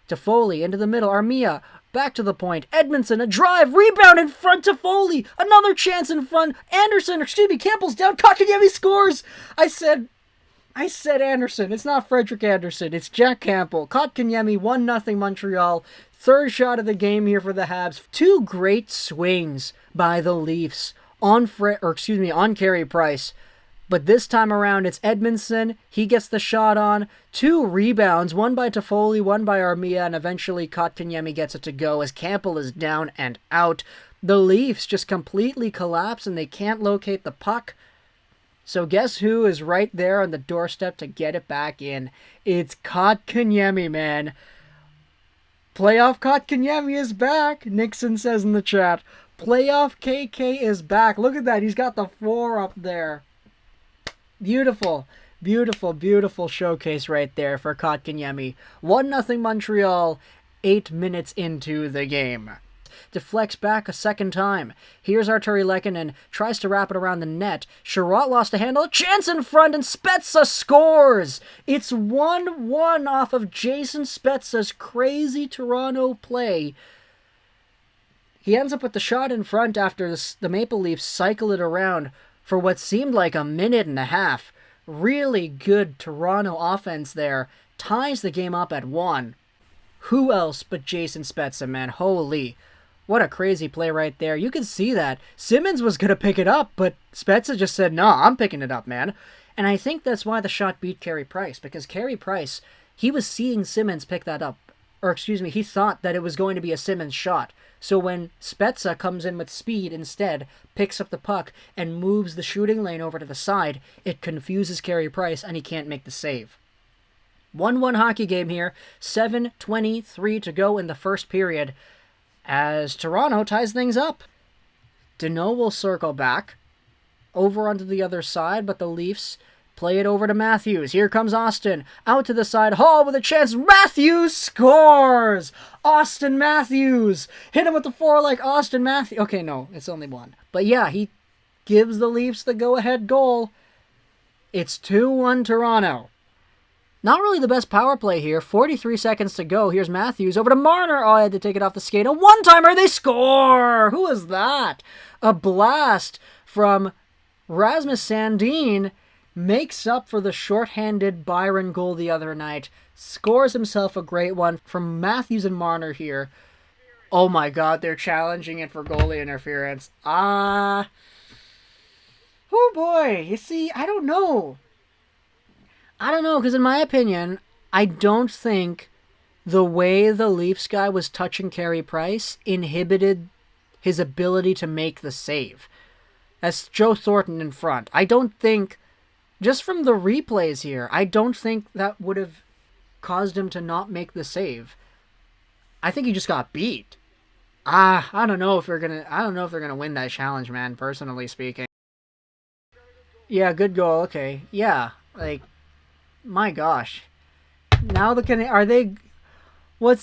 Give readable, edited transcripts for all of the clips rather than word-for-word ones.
Toffoli into the middle. Armia back to the point. Edmondson, a drive, rebound in front. Toffoli, another chance in front. Campbell's down. Kotkaniemi scores. I said Anderson. It's not Frederick Anderson. It's Jack Campbell. Kotkaniemi, 1-0 Montreal. Third shot of the game here for the Habs. Two great swings by the Leafs on Carey Price. But this time around, it's Edmondson. He gets the shot on. 2 rebounds, one by Toffoli, one by Armia, and eventually Kotkaniemi gets it to go as Campbell is down and out. The Leafs just completely collapse and they can't locate the puck. So guess who is right there on the doorstep to get it back in? It's Kotkaniemi, man. Playoff Kotkaniemi is back, Nixon says in the chat. Playoff KK is back. Look at that. He's got the 4 up there. Beautiful, beautiful, beautiful showcase right there for Kotkaniemi. 1-0 Montreal, 8 minutes into the game. Deflects back a second time. Here's Arturi Lehkonen, tries to wrap it around the net. Sherratt lost a handle, chance in front, and Spezza scores! It's 1-1 off of Jason Spezza's crazy Toronto play. He ends up with the shot in front after the Maple Leafs cycle it around for what seemed like a minute and a half. Really good Toronto offense there. Ties the game up at 1. Who else but Jason Spezza, man? Holy. What a crazy play right there. You can see that. Simmons was going to pick it up, but Spezza just said, no, I'm picking it up, man. And I think that's why the shot beat Carey Price, because Carey Price, he was seeing Simmons pick that up. He thought that it was going to be a Simmons shot. So when Spezza comes in with speed instead, picks up the puck, and moves the shooting lane over to the side, it confuses Carey Price, and he can't make the save. 1-1 hockey game here. 7:23 to go in the first period, as Toronto ties things up. Deneau will circle back over onto the other side, but the Leafs play it over to Matthews. Here comes Auston. Out to the side. Hall with a chance. Matthews scores! Auston Matthews! Hit him with the 4 like Auston Matthews. Okay, no, it's only 1. But yeah, he gives the Leafs the go-ahead goal. It's 2-1 Toronto. Not really the best power play here. 43 seconds to go. Here's Matthews over to Marner. Oh, I had to take it off the skate. A one-timer. They score! Who is that? A blast from Rasmus Sandin. Makes up for the shorthanded Byron goal the other night. Scores himself a great one from Matthews and Marner here. Oh my god, they're challenging it for goalie interference. Oh boy. You see, I don't know, because in my opinion, I don't think the way the Leafs guy was touching Carey Price inhibited his ability to make the save. That's Joe Thornton in front. I don't think, just from the replays here, I don't think that would have caused him to not make the save. I think he just got beat. I don't know if they're gonna win that challenge, man, personally speaking. Yeah, good goal, okay. Yeah, like, my gosh. Now what's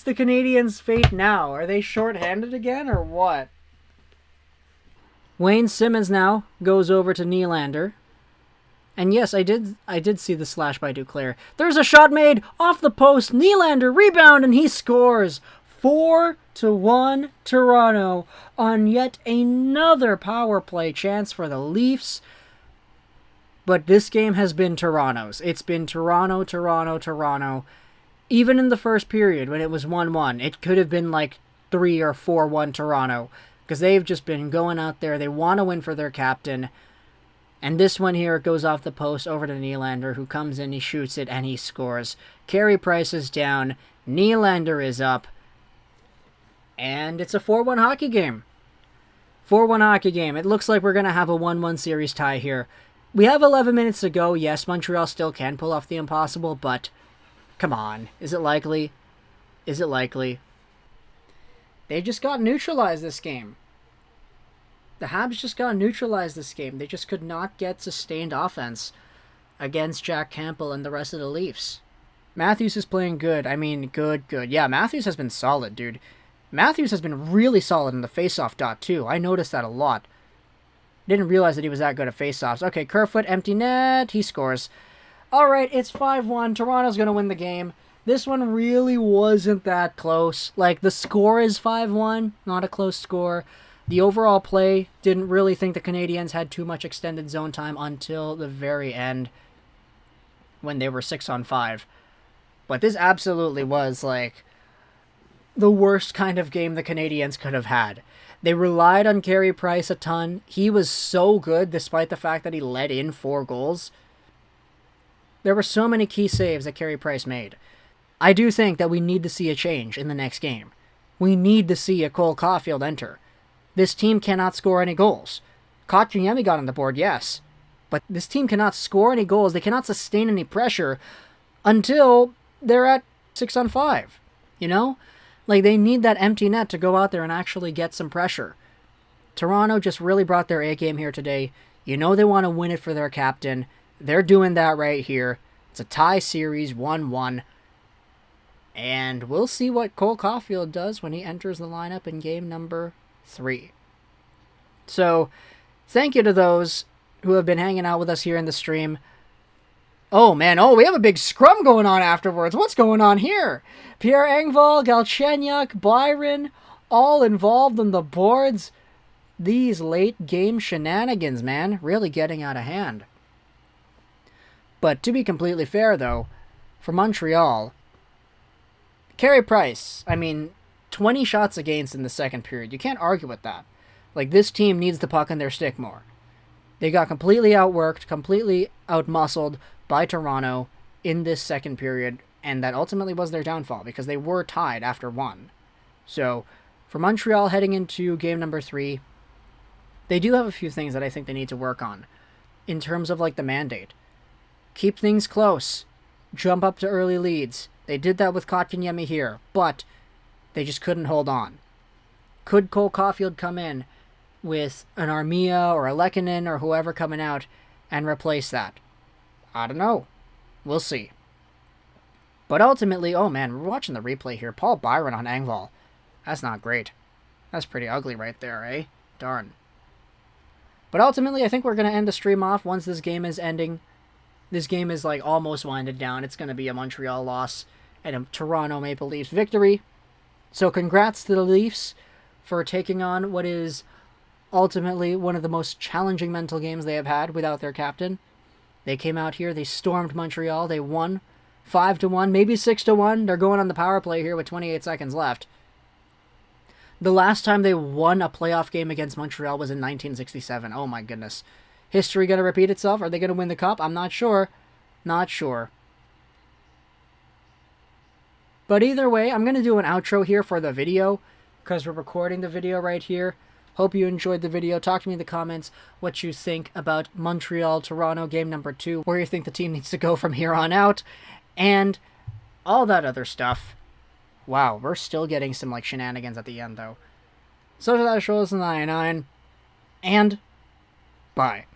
the Canadiens' fate now? Are they short-handed again, or what? Wayne Simmons now goes over to Nylander. And yes, I did see the slash by Duclair. There's a shot made off the post. Nylander rebound, and he scores. 4-1 Toronto on yet another power play chance for the Leafs. But this game has been Toronto's. It's been Toronto, Toronto, Toronto. Even in the first period when it was 1-1, it could have been like 3 or 4-1 Toronto. Because they've just been going out there. They want to win for their captain. And this one here, it goes off the post over to Nylander, who comes in, he shoots it, and he scores. Carey Price is down. Nylander is up. And it's a 4-1 hockey game. 4-1 hockey game. It looks like we're going to have a 1-1 series tie here. We have 11 minutes to go. Yes, Montreal still can pull off the impossible, but come on. Is it likely? Is it likely? They just got neutralized this game. The Habs just got neutralized this game. They just could not get sustained offense against Jack Campbell and the rest of the Leafs. Matthews is playing good. I mean, good. Yeah, Matthews has been solid, dude. Matthews has been really solid in the faceoff dot, too. I noticed that a lot. Didn't realize that he was that good at faceoffs. Okay, Kerfoot, empty net. He scores. All right, it's 5-1. Toronto's going to win the game. This one really wasn't that close. Like, the score is 5-1, not a close score. The overall play, didn't really think the Canadiens had too much extended zone time until the very end when they were 6-on-5. But this absolutely was, like, the worst kind of game the Canadiens could have had. They relied on Carey Price a ton. He was so good despite the fact that he let in 4 goals. There were so many key saves that Carey Price made. I do think that we need to see a change in the next game. We need to see a Cole Caulfield enter. This team cannot score any goals. Kotkaniemi got on the board, yes. But this team cannot score any goals. They cannot sustain any pressure until they're at 6-on-5. You know? Like, they need that empty net to go out there and actually get some pressure. Toronto just really brought their A-game here today. You know they want to win it for their captain. They're doing that right here. It's a tie series, 1-1. And we'll see what Cole Caulfield does when he enters the lineup in game number 3. So, thank you to those who have been hanging out with us here in the stream. Oh, man. Oh, we have a big scrum going on afterwards. What's going on here? Pierre Engvall, Galchenyuk, Byron, all involved on the boards. These late-game shenanigans, man, really getting out of hand. But to be completely fair, though, for Montreal, Carey Price, 20 shots against in the second period. You can't argue with that. Like, this team needs the puck in their stick more. They got completely outworked, completely outmuscled by Toronto in this second period, and that ultimately was their downfall because they were tied after 1. So, for Montreal heading into game number 3, they do have a few things that I think they need to work on in terms of, like, the mandate. Keep things close. Jump up to early leads. They did that with Kotkaniemi here, but they just couldn't hold on. Could Cole Caulfield come in with an Armia or a Lehkonen or whoever coming out and replace that? I don't know. We'll see. But ultimately, oh man, we're watching the replay here. Paul Byron on Engvall. That's not great. That's pretty ugly right there, eh? Darn. But ultimately, I think we're going to end the stream off once this game is ending. This game is like almost winded down. It's going to be a Montreal loss and a Toronto Maple Leafs victory. So congrats to the Leafs for taking on what is ultimately one of the most challenging mental games they have had without their captain. They came out here, they stormed Montreal, they won 5-1, maybe 6-1. They're going on the power play here with 28 seconds left. The last time they won a playoff game against Montreal was in 1967. Oh my goodness. History going to repeat itself? Are they going to win the cup? I'm not sure. Not sure. But either way, I'm going to do an outro here for the video because we're recording the video right here. Hope you enjoyed the video. Talk to me in the comments what you think about Montreal-Toronto game number 2, where you think the team needs to go from here on out, and all that other stuff. Wow, we're still getting some like shenanigans at the end, though. So that shows the 99, and bye.